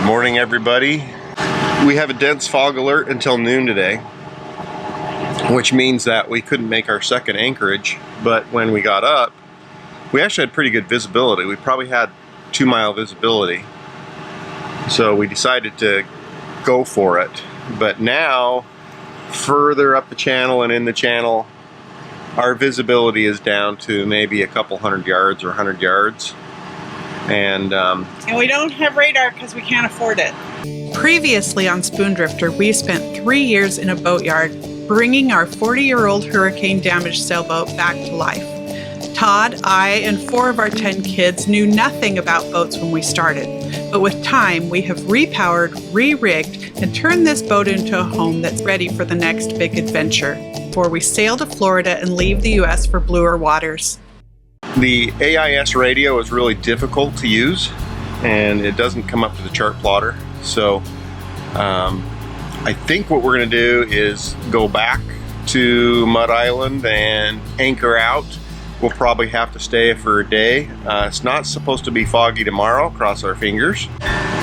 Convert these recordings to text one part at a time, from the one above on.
Morning, everybody. We have a dense fog alert until noon today, which means that we couldn't make our second anchorage, but when we got up, we actually had pretty good visibility. We probably had 2-mile visibility, so we decided to go for it. But now, further up the channel and in the channel, our visibility is down to maybe a couple 100 yards or 100 yards. And we don't have radar because we can't afford it. Previously on Spoondrifter, we spent 3 years in a boatyard, bringing our 40-year-old hurricane-damaged sailboat back to life. Todd, I, and 4 of our 10 kids knew nothing about boats when we started, but with time, we have repowered, re-rigged, and turned this boat into a home that's ready for the next big adventure, before we sail to Florida and leave the U.S. for bluer waters. the AIS radio is really difficult to use, and it doesn't come up to the chart plotter. So I think what we're going to do is go back to Mud Island and anchor out. We'll probably have to stay for a day. It's not supposed to be foggy tomorrow, cross our fingers.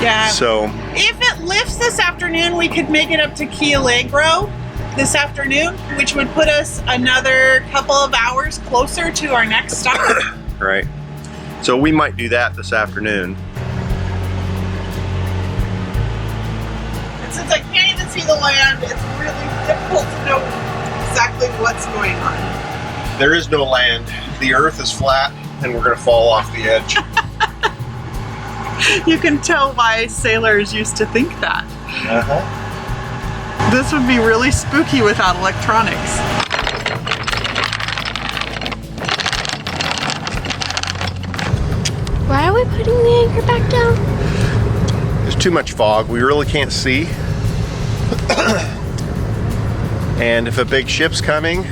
Yeah. So if it lifts this afternoon, we could make it up to Key Allegro this afternoon, which would put us another couple of hours closer to our next stop. Right. So we might do that this afternoon. And since I can't even see the land, it's really difficult to know exactly what's going on. There is no land. The earth is flat and we're going to fall off the edge. You can tell why sailors used to think that. Uh-huh. This would be really spooky without electronics. Why are we putting the anchor back down? There's too much fog. We really can't see. And if a big ship's coming,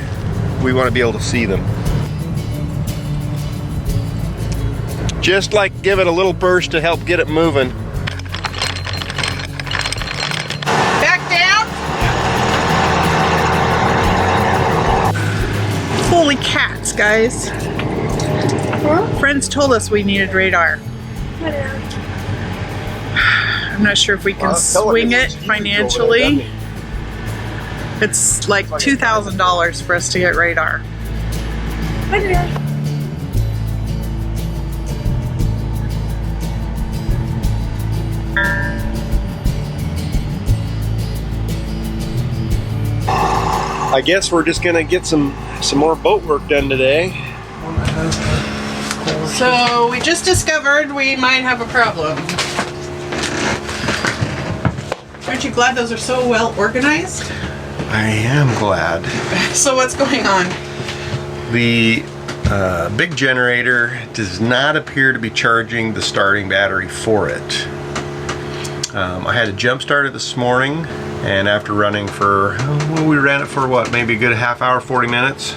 we want to be able to see them. Just like give it a little burst to help get it moving. Back down? Holy cats, guys. Huh? Friends told us we needed radar. I'm not sure if we can swing it financially. It's like $2,000 for us to get radar. I guess we're just gonna get some more boat work done today. So we just discovered we might have a problem. Aren't you glad those are so well organized? I am glad. So what's going on? The big generator does not appear to be charging the starting battery for it. I had to jump start it this morning, and after running for, well, we ran it for what, maybe a good half hour, 40 minutes.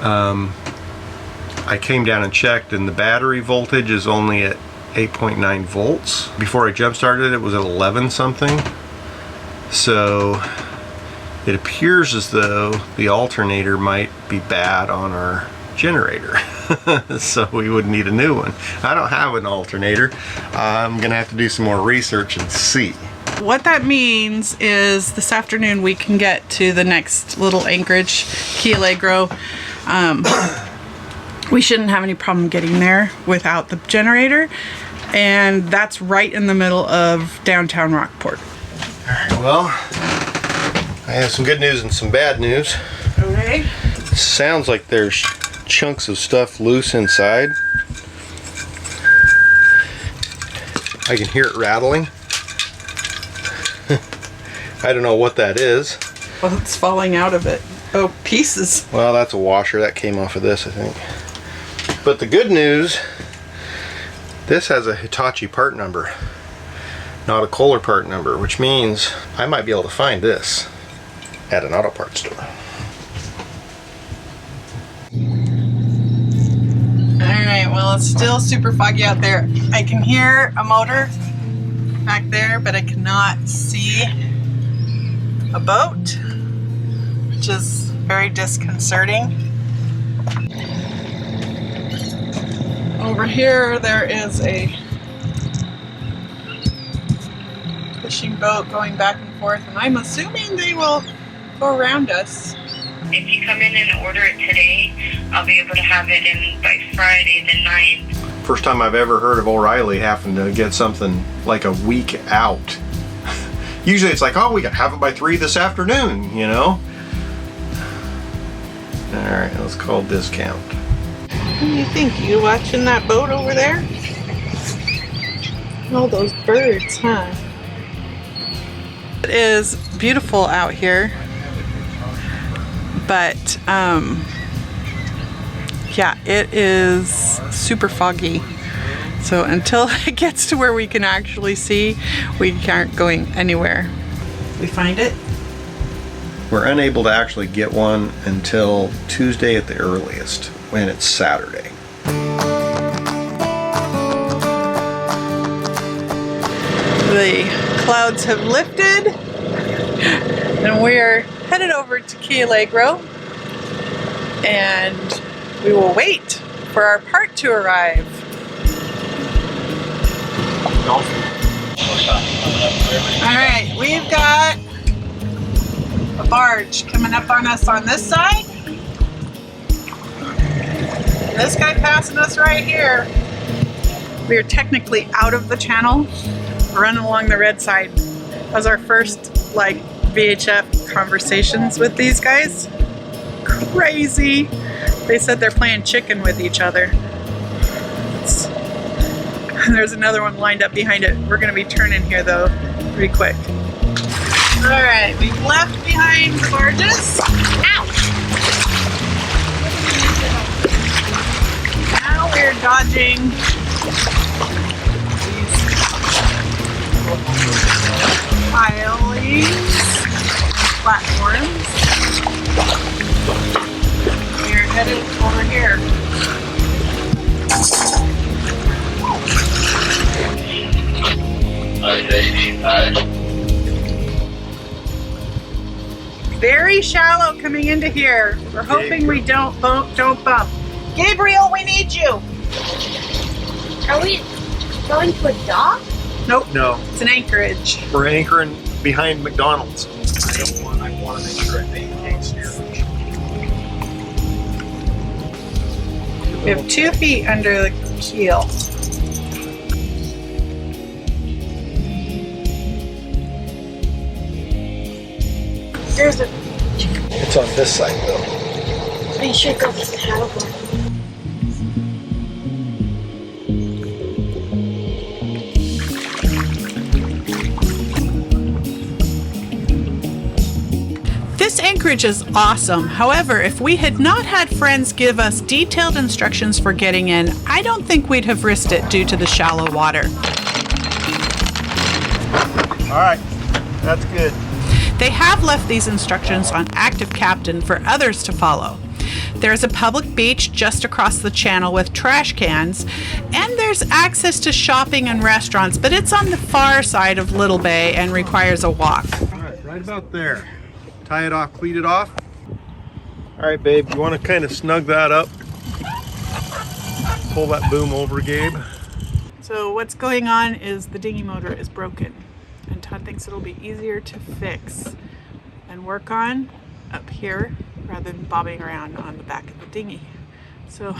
I came down and checked, and the battery voltage is only at 8.9 volts. Before I jump started it was at 11 something. So it appears as though the alternator might be bad on our generator. So we would need a new one. I don't have an alternator. I'm gonna have to do some more research and see. What that means is this afternoon we can get to the next little anchorage, Key Allegro. We shouldn't have any problem getting there without the generator, and that's right in the middle of downtown Rockport. Alright, well, I have some good news and some bad news. Okay. Sounds like there's chunks of stuff loose inside. I can hear it rattling. I don't know what that is. Well, it's falling out of it. Oh, pieces. Well, that's a washer that came off of this, I think. But the good news, this has a Hitachi part number, not a Kohler part number, which means I might be able to find this at an auto parts store. Alright, well, it's still super foggy out there. I can hear a motor back there, but I cannot see a boat, which is very disconcerting. Over here, there is a fishing boat going back and forth, and I'm assuming they will go around us. If you come in and order it today, I'll be able to have it in by Friday the 9th. First time I've ever heard of O'Reilly having to get something like a week out. Usually it's like, oh, we gotta have it by 3 this afternoon, you know? All right, let's call discount. What do you think? You watching that boat over there? All those birds, huh? It is beautiful out here, but yeah, it is super foggy. So until it gets to where we can actually see, we aren't going anywhere. We find it? We're unable to actually get one until Tuesday at the earliest, when it's Saturday. The clouds have lifted and we're headed over to Key Allegro, and we will wait for our part to arrive. Alright, we've got a barge coming up on us on this side. This guy passing us right here. We are technically out of the channel, running along the red side. That was our first like VHF conversations with these guys. Crazy. They said they're playing chicken with each other. And there's another one lined up behind it. We're gonna be turning here though, pretty quick. All right, we've left behind the barges. Ow! Now we're dodging these pilings, platforms. We're headed over here. Very shallow coming into here. We're hoping we don't bump. Gabriel, we need you. Are we going to a dock? Nope. No, It's an anchorage. we're anchoring behind McDonald's. I want to make sure I maintain steerage. We have 2 feet under the keel. There's a. It's on this side though. I should go get the paddleboard. This anchorage is awesome. However, if we had not had friends give us detailed instructions for getting in, I don't think we'd have risked it due to the shallow water. All right, that's good. They have left these instructions on Active Captain for others to follow. There's a public beach just across the channel with trash cans, and there's access to shopping and restaurants, but it's on the far side of Little Bay and requires a walk. All right about there. Tie it off, cleat it off. All right, babe, you want to kind of snug that up? Pull that boom over, Gabe. So what's going on is the dinghy motor is broken, and Todd thinks it'll be easier to fix and work on up here rather than bobbing around on the back of the dinghy. So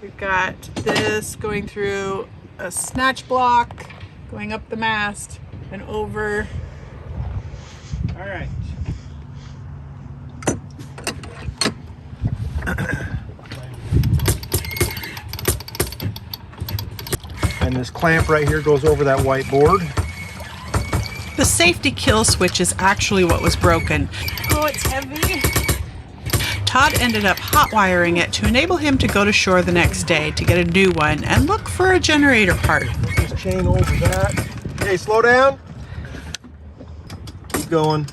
we've got this going through a snatch block, going up the mast and over. All right. And this clamp right here goes over that white board. The safety kill switch is actually what was broken. Oh, it's heavy. Todd ended up hot wiring it to enable him to go to shore the next day to get a new one and look for a generator part. Put this chain over that. Hey, slow down. Keep going.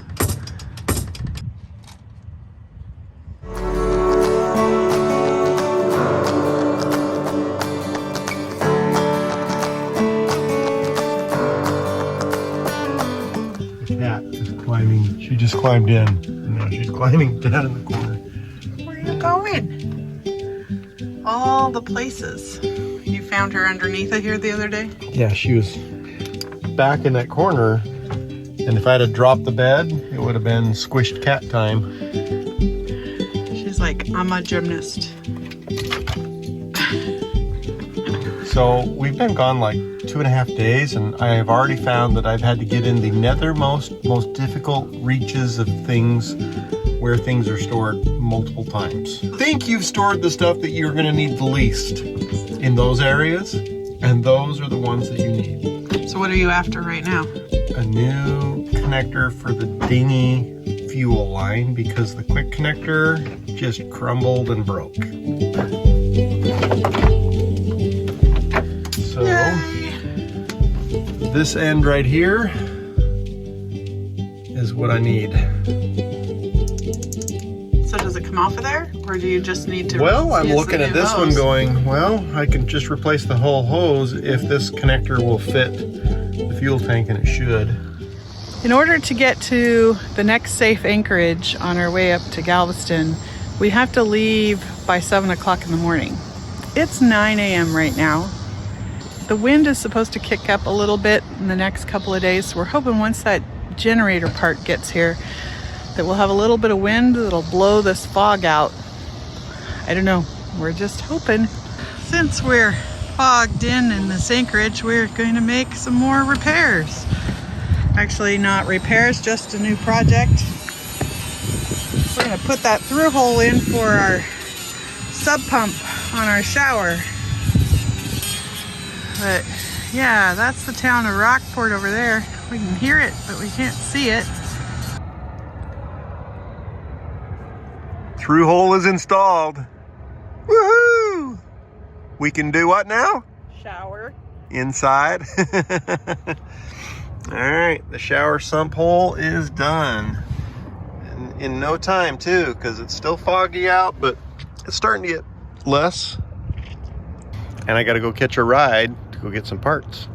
Cat is climbing. She just climbed in. And now she's climbing down in the corner. Where are you going? All the places. You found her underneath it here the other day? Yeah, she was back in that corner And if I'd have dropped the bed, it would have been squished cat time. She's like, I'm a gymnast. So we've been gone like 2.5 days, and I have already found that I've had to get in the nethermost, most difficult reaches of things where things are stored multiple times. I think you've stored the stuff that you're going to need the least in those areas, and those are the ones that you need. So what are you after right now? A new connector for the dinghy fuel line because the quick connector just crumbled and broke. So this end right here is what I need. So does it come off of there, or do you just need to? Well, I'm use looking the at new this one hose? going, well, I can just replace the whole hose if this connector will fit the fuel tank, and it should. In order to get to the next safe anchorage on our way up to Galveston, we have to leave by 7 o'clock in the morning. It's 9 a.m. right now. The wind is supposed to kick up a little bit in the next couple of days. So we're hoping once that generator part gets here that we'll have a little bit of wind that'll blow this fog out. I don't know. We're just hoping. Since we're fogged in this anchorage, we're going to make some more repairs. Actually, not repairs, just a new project. We're going to put that through hole in for our sub pump on our shower. But yeah, that's the town of Rockport over there. We can hear it, but we can't see it. Through hole is installed. Woohoo! We can do what now? Shower. Inside. All right, the shower sump hole is done. In no time too, because it's still foggy out, but it's starting to get less. And I gotta go catch a ride to go get some parts.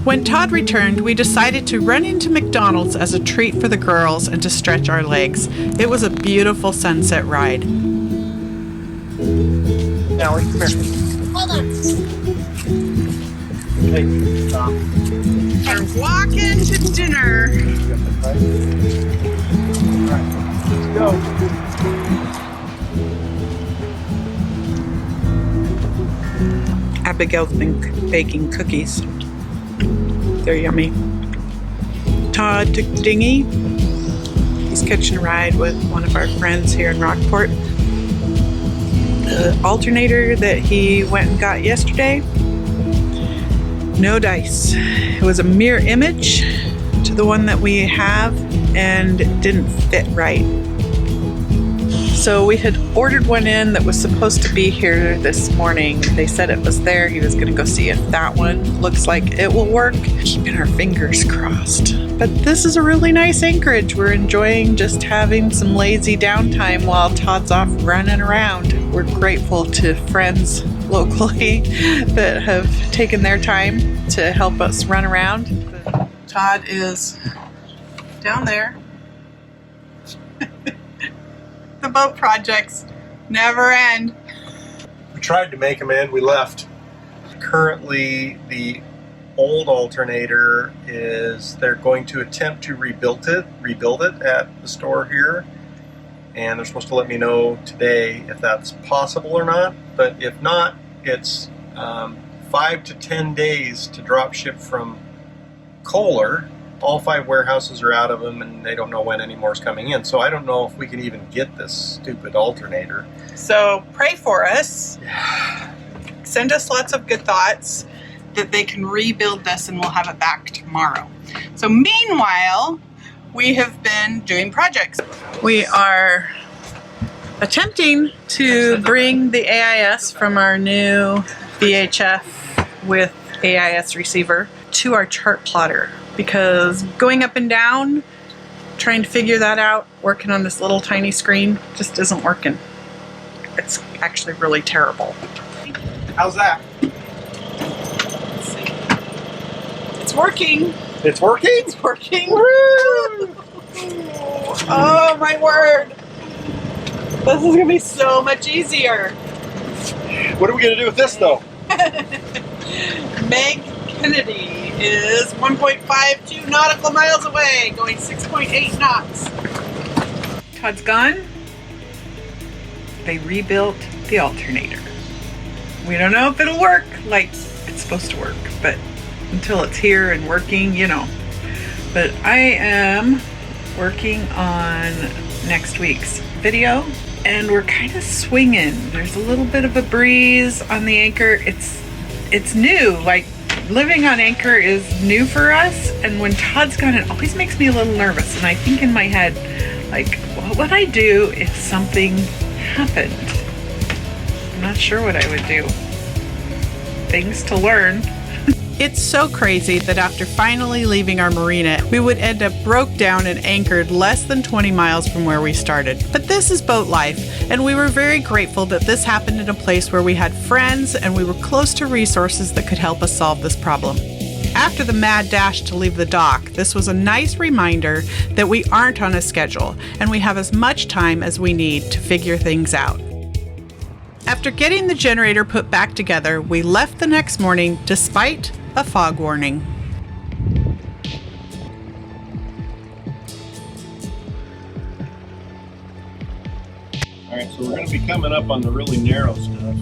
When Todd returned, we decided to run into McDonald's as a treat for the girls and to stretch our legs. It was a beautiful sunset ride. Allie, come here. Hold on. Hey, We're walking to dinner. you got that right? All right, let's go. Abigail's been baking cookies. They're yummy. Todd took the dinghy. He's catching a ride with one of our friends here in Rockport. The alternator that he went and got yesterday, no dice. It was a mirror image to the one that we have and it didn't fit right. So we had ordered one in that was supposed to be here this morning. They said it was there. He was going to go see if that one looks like it will work. Keeping our fingers crossed. But this is a really nice anchorage. We're enjoying just having some lazy downtime while Todd's off running around. We're grateful to friends locally that have taken their time to help us run around. Todd is down there. The boat projects never end. We tried to make them end, we left. Currently, the old alternator they're going to attempt to rebuild it at the store here. And they're supposed to let me know today if that's possible or not. But if not, it's 5 to 10 days to drop ship from Kohler. All 5 warehouses are out of them and they don't know when any more is coming in. So I don't know if we can even get this stupid alternator. So pray for us. Send us lots of good thoughts that they can rebuild this and we'll have it back tomorrow. So meanwhile, we have been doing projects. We are attempting to bring the AIS from our new VHF with AIS receiver to our chart plotter, because going up and down, trying to figure that out, working on this little tiny screen just isn't working. It's actually really terrible. How's that? Let's see. It's working. It's working? It's working. Woo! my word. This is gonna be so much easier. What are we gonna do with this though? Meg Kennedy is 1.52 nautical miles away, going 6.8 knots. Todd's gone. They rebuilt the alternator. We don't know if it'll work like it's supposed to work, but until it's here and working, you know. But I am working on next week's video, and we're kind of swinging. There's a little bit of a breeze on the anchor. It's new. Like, living on anchor is new for us, and when Todd's gone, it always makes me a little nervous. And I think in my head, like, what would I do if something happened? I'm not sure what I would do. Things to learn. It's so crazy that after finally leaving our marina, we would end up broke down and anchored less than 20 miles from where we started. But this is boat life, and we were very grateful that this happened in a place where we had friends and we were close to resources that could help us solve this problem. After the mad dash to leave the dock, this was a nice reminder that we aren't on a schedule and we have as much time as we need to figure things out. After getting the generator put back together, we left the next morning despite a fog warning. All right, so we're going to be coming up on the really narrow stuff.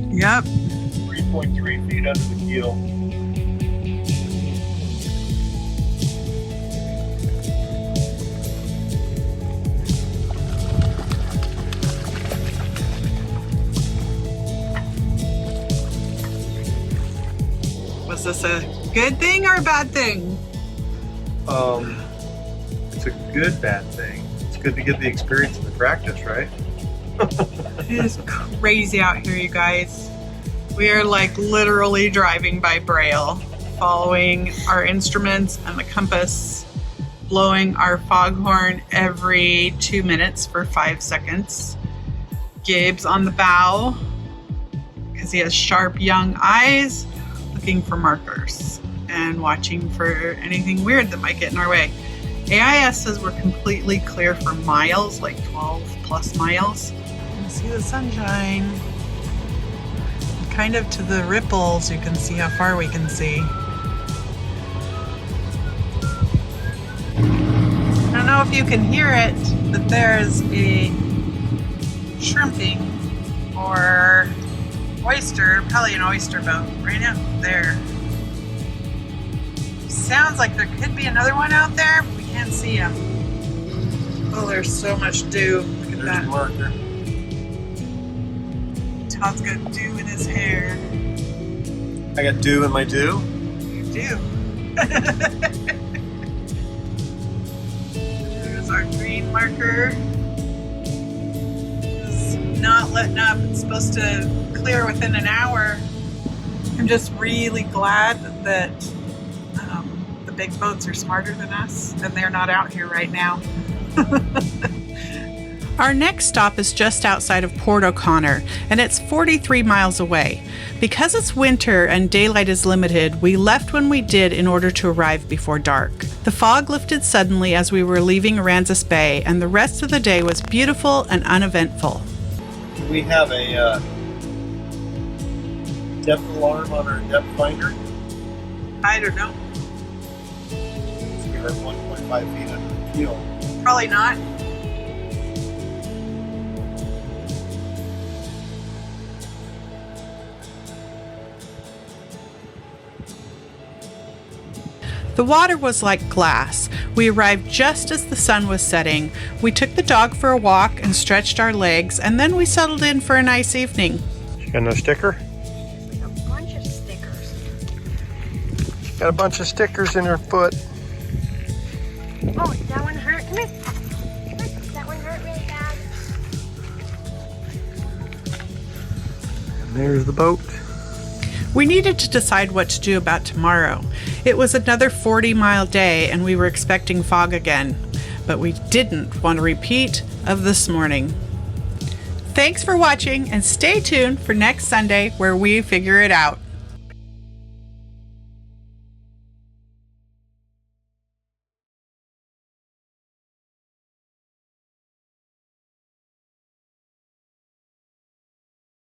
Yep. 3.3 feet under the keel. Was this a good thing or a bad thing? It's a good bad thing. It's good to get the experience and the practice, right? It is crazy out here, you guys. We are like literally driving by braille, following our instruments and the compass, blowing our foghorn every 2 minutes for 5 seconds. Gabe's on the bow because he has sharp young eyes, looking for markers and watching for anything weird that might get in our way. AIS says we're completely clear for miles, like 12 plus miles. You can see the sunshine. Kind of to the ripples, you can see how far we can see. I don't know if you can hear it, but there's a shrimping or oyster, probably an oyster boat right out there. Sounds like there could be another one out there, but we can't see him. Oh, there's so much dew. Look at that. Marker. Todd's got dew in his hair. I got dew in my dew. You do. There's our green marker. It's not letting up. It's supposed to clear within an hour. I'm just really glad that the big boats are smarter than us and they're not out here right now. Our next stop is just outside of Port O'Connor, and it's 43 miles away. Because it's winter and daylight is limited, we left when we did in order to arrive before dark. The fog lifted suddenly as we were leaving Aransas Bay, and the rest of the day was beautiful and uneventful. We have a depth alarm on our depth finder. I don't know. We are 1.5 feet under the keel. Probably not. The water was like glass. We arrived just as the sun was setting. We took the dog for a walk and stretched our legs, and then we settled in for a nice evening. She got no sticker? Like a bunch of stickers. Got a bunch of stickers in her foot. Oh, that one hurt. Come here. That one hurt really bad. And there's the boat. We needed to decide what to do about tomorrow. It was another 40-mile day and we were expecting fog again, but we didn't want a repeat of this morning. Thanks for watching and stay tuned for next Sunday where we figure it out.